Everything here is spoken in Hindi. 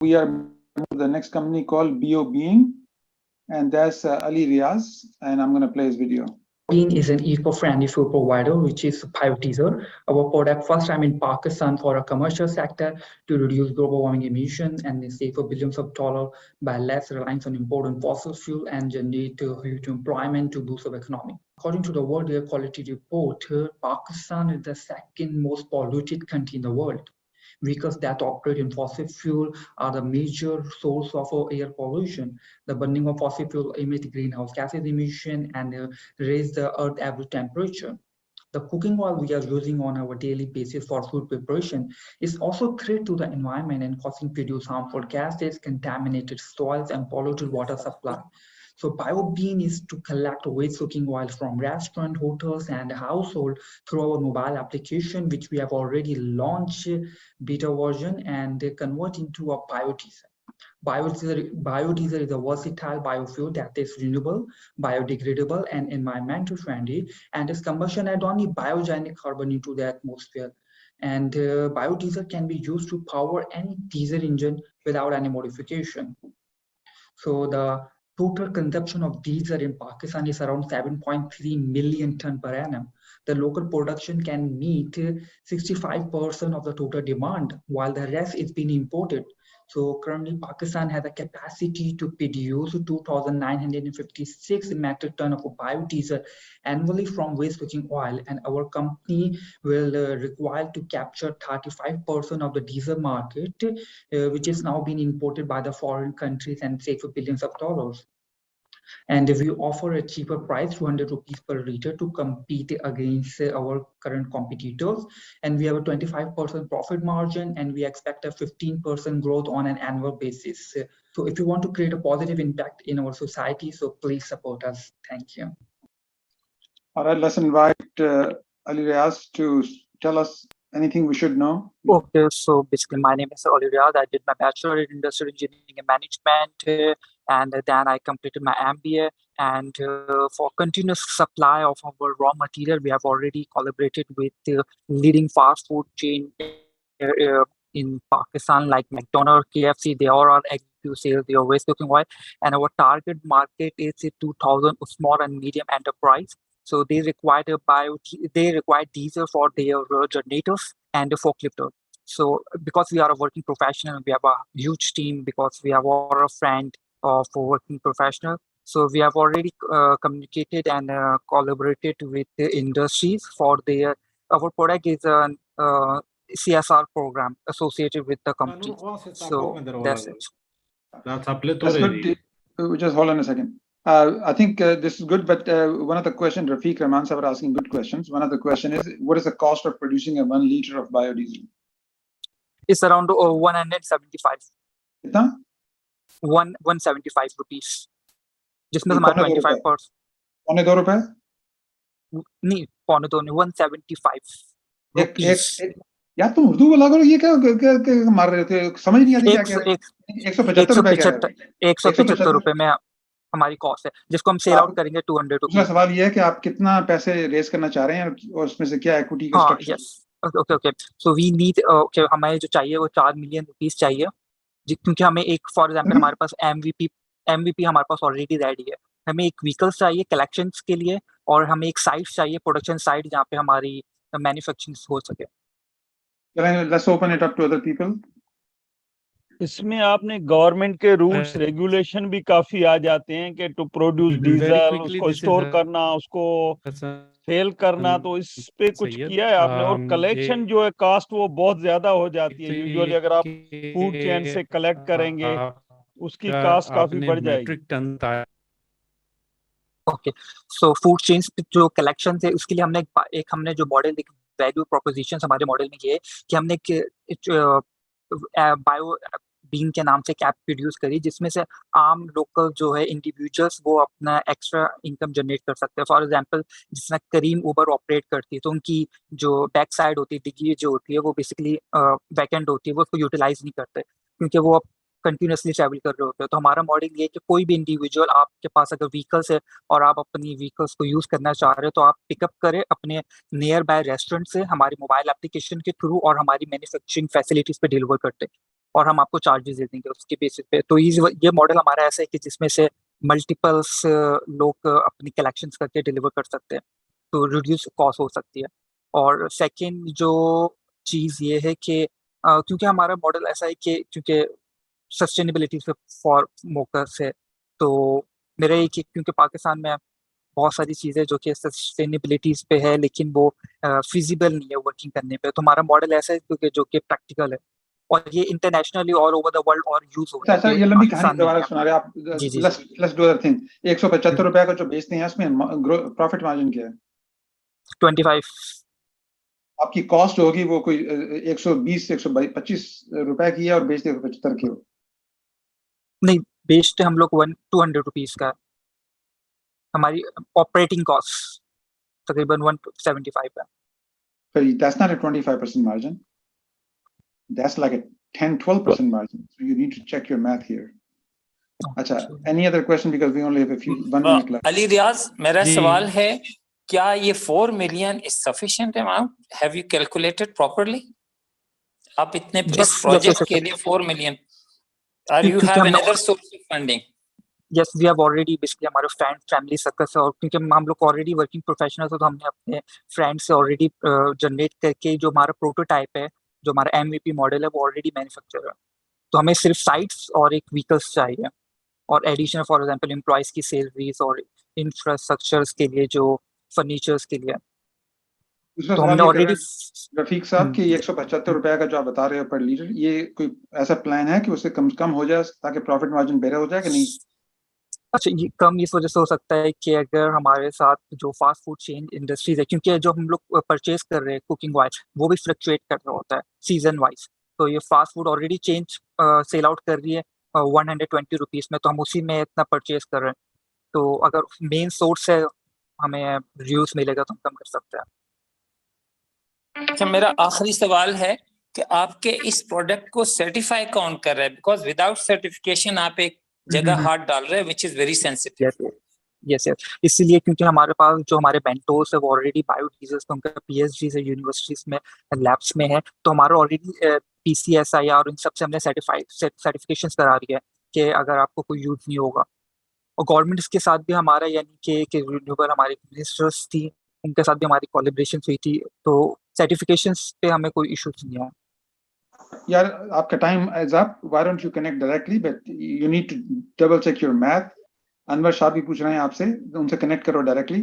We are the next company called BioBeing, and that's Ali Riaz, and I'm going to play his video. Bean is an eco-friendly food provider, which is Bioteaser. Our product first time in Pakistan for a commercial sector to reduce global warming emissions and save for billions of dollars by less reliance on imported fossil fuel and generate huge employment to boost our economy. According to the World Air Quality Report, Pakistan is the second most polluted country in the world. Vehicles that operate in fossil fuel are the major source of air pollution. The burning of fossil fuel emits greenhouse gases emission and raise the earth average temperature. The cooking oil we are using on our daily basis for food preparation is also a threat to the environment and causing produce harmful gases, contaminated soils, and polluted water supply. So BioBean is to collect waste cooking oil from restaurant, hotels, and household through our mobile application, which we have already launched beta version and convert into a biodiesel. Biodiesel is a versatile biofuel that is renewable, biodegradable, and environmental friendly, and its combustion adds only biogenic carbon into the atmosphere. And biodiesel can be used to power any diesel engine without any modification. So the total consumption of diesel in Pakistan is around 7.3 million ton per annum. The local production can meet 65% of the total demand, while the rest is being imported. So currently Pakistan has a capacity to produce 2,956 metric ton of biodiesel annually from waste cooking oil, and our company will require to capture 35% of the diesel market, which is now being imported by the foreign countries and save for billions of dollars. And we offer a cheaper price, 200 rupees per liter, to compete against our current competitors. And we have a 25% profit margin, and we expect a 15% growth on an annual basis. So if you want to create a positive impact in our society, so please support us. Thank you. All right, let's invite Ali Riaz to tell us anything we should know. Okay, so basically my name is Ali Riaz. I did my bachelor in industrial engineering and management, and then I completed my MBA. And for continuous supply of our raw material, we have already collaborated with leading fast food chain in Pakistan, like McDonald's, KFC. They all are to sell their waste cooking oil, and our target market is 2,000 small and medium enterprise. So they require diesel for their generators and the forklifters. So because we are a working professional, we have a huge team because we have our friend for working professional. So we have already communicated and collaborated with the industries for their. Our product is a CSR program associated with the company. So that's it. That's good. Just hold on a second. I think this is good, but one of the questions, Rafiq Rahman sir were asking good questions. One of the question is, what is the cost of producing a 1 liter of biodiesel? It's around 175. कितना? 175 rupees. जिसमें हमारा 25%. पौने 2 रुपए? नहीं, पौने 2 नहीं, 175 rupees. यार तुम उर्दू बोला करो, ये क्या मार रहे थे, समझ नहीं आती क्या कह रहे हैं? 175 रुपए कह रहे हैं। 175 रुपए में हमारी कॉस्ट है, जिसको हम सेल आउट करेंगे 200 रुपीज। दूसरा सवाल ये है कि आप कितना पैसे रेज करना चाह रहे हैं और उसमें से क्या इक्विटी का structure? Okay so we need हमें जो चाहिए वो 4 मिलियन रुपीस चाहिए, क्योंकि हमें एक फॉर एग्जांपल हमारे पास एमवीपी हमारे पास ऑलरेडी रेडी है। हमें एक व्हीकल्स चाहिए कलेक्शंस के लिए, और हमें एक साइट चाहिए, प्रोडक्शन साइट, जहाँ पे हमारी मैन्युफैक्चरिंग हो सके। Let's open it up to other people. इसमें आपने गवर्नमेंट के रूल्स रेगुलेशन भी काफी आ जाते हैं कि टू प्रोड्यूस डीजल, उसको स्टोर करना, उसको सेल करना, तो इस पे कुछ किया है आपने? और कलेक्शन जो है कास्ट वो बहुत ज्यादा हो जाती है यूजुअली, अगर आप फूड चेन से कलेक्ट करेंगे उसकी कास्ट काफी बढ़ जाएगी। ओके, सो फूड चेन जो कलेक्शन है उसके लिए हमने जो मॉडल वैल्यू प्रोपोजिशन हमारे मॉडल में ये है कि हमने बायो बीन के नाम से कैप प्रोड्यूस करी, जिसमें से आम लोकल जो है इंडिविजुअल्स वो अपना एक्स्ट्रा इनकम जनरेट कर सकते हैं। फॉर एग्जांपल जिसमें करीम उबर ऑपरेट करती है, तो उनकी जो बैक साइड होती है, डिग्गी जो होती है, वो बेसिकली वैकेंट होती है, वो उसको यूटिलाइज नहीं करते क्योंकि वो अब कंटिन्यूसली ट्रैवल कर रहे होते हैं। तो हमारा मॉडल ये है कि कोई भी इंडिविजुअल, आपके पास अगर व्हीकल्स है और आप अपनी व्हीकल्स को यूज करना चाह रहे हो, तो आप पिकअप करें अपने नियर बाय रेस्टोरेंट से हमारे मोबाइल एप्लीकेशन के थ्रू, और हमारी मैन्युफैक्चरिंग फैसिलिटीज पे डिलीवर करते हैं। और हम आपको चार्जेस दे देंगे उसके बेसिस पे। तो ये मॉडल हमारा ऐसा है कि जिसमें से मल्टीपल्स लोग अपनी कलेक्शंस करके डिलीवर कर सकते हैं, तो रिड्यूस कॉस्ट हो सकती है। और सेकंड जो चीज़ ये है कि क्योंकि हमारा मॉडल ऐसा है कि क्योंकि सस्टेनेबिलिटी पे फॉर फोकस है, तो मेरा ये कि क्योंकि पाकिस्तान में बहुत सारी चीज़ें जो कि सस्टेनेबिलिटीज पे है लेकिन वो फिजिबल नहीं है वर्किंग करने पे, तो हमारा मॉडल ऐसा है क्योंकि जो कि प्रैक्टिकल है और ये internationally all over the world और यूज हो रहा अच्छा, है। ये लंबी कहानी दोबारा सुना रहे आप। जी जी लेट्स डू अदर थिंग। 175 रुपए का जो बेचते हैं उसमें प्रॉफिट मार्जिन क्या है? 25। आपकी कॉस्ट होगी वो कोई 120 125 रुपए की है और बेचते 175 की हो? नहीं, बेचते हम लोग 200 रुपीज का। हमारी ऑपरेटिंग कॉस्ट तकरीबन 175 है। So that's not a 25% margin. That's like a 10-12% margin. So you need to check your math here. अच्छा, any other question because we only have a few 1 minute left. Ali रियाज, मेरा सवाल है, क्या ये 4 million is sufficient amount? Have you calculated properly? आप इतने इस प्रोजेक्ट के लिए 4 million, or you have another source of funding? Yes, we have already basically हमारे फ्रेंड फैमिली सर्कल से, और क्योंकि हम लोग ऑलरेडी वर्किंग प्रोफेशनल्स हैं तो हमने अपने फ्रेंड से ऑलरेडी जनरेट करके जो हमारा प्रोटोटाइप है, जो हमारा MVP मॉडल है वो ऑलरेडी मैन्युफैक्चर है। तो हमें सिर्फ साइट्स और एक व्हीकल्स चाहिए और एडिशनल फॉर एग्जांपल एम्प्लॉयज की सैलरीज और इंफ्रास्ट्रक्चर्स के लिए जो फर्नीचर्स के लिए। तो हमने ऑलरेडी रफीक साहब की 175 रुपए का जो आप बता रहे हो पर लीटर, ये कोई ऐसा प्लान है कि उससे कम हो जाए ताकि प्रॉफिट मार्जिन बेहतर हो जाए कि नहीं? अच्छा, ये कम इस वजह से हो सकता है कि अगर हमारे साथ जो फास्ट फूड चेन इंडस्ट्रीज है, क्योंकि जो हम लोग परचेज कर रहे हैं कुकिंग वाइज वो भी फ्लक्चुएट कर रहा होता है सीजन वाइज, तो ये fast food already change sell out कर रही है 120 रुपीज में, तो हम उसी में इतना परचेज कर रहे हैं। तो अगर मेन सोर्स है हमें रिड्यूस मिलेगा तो हम कम कर सकते हैं। अच्छा, मेरा आखिरी सवाल है कि आपके इस प्रोडक्ट को सर्टिफाई कौन कर रहा है? बिकॉज विदाउट सर्टिफिकेशन आप एक जगह हाथ डाल रहे हैं which is very sensitive. Yes, इसीलिए क्योंकि हमारे पास जो हमारे बेंटोस है वो ऑलरेडी बायोडीजल उनका PhDs है यूनिवर्सिटीज में लैब्स में है, तो हमारा ऑलरेडी PCSI और इन सबसे हमने सर्टिफिकेशंस करा रही है कि अगर आपको कोई यूज नहीं होगा। और गवर्नमेंट के साथ भी हमारा यानी कि रिन्यूएबल हमारी मिनिस्टर्स थी, उनके साथ भी हमारी कोलैबोरेशन हुई थी, तो सर्टिफिकेशंस पे हमें कोई इश्यूज नहीं है। यार आपका time is up, why don't you connect directly, but you need to double check your math. Anwar Shah भी पूछ रहे हैं आपसे, उनसे कनेक्ट करो डायरेक्टली।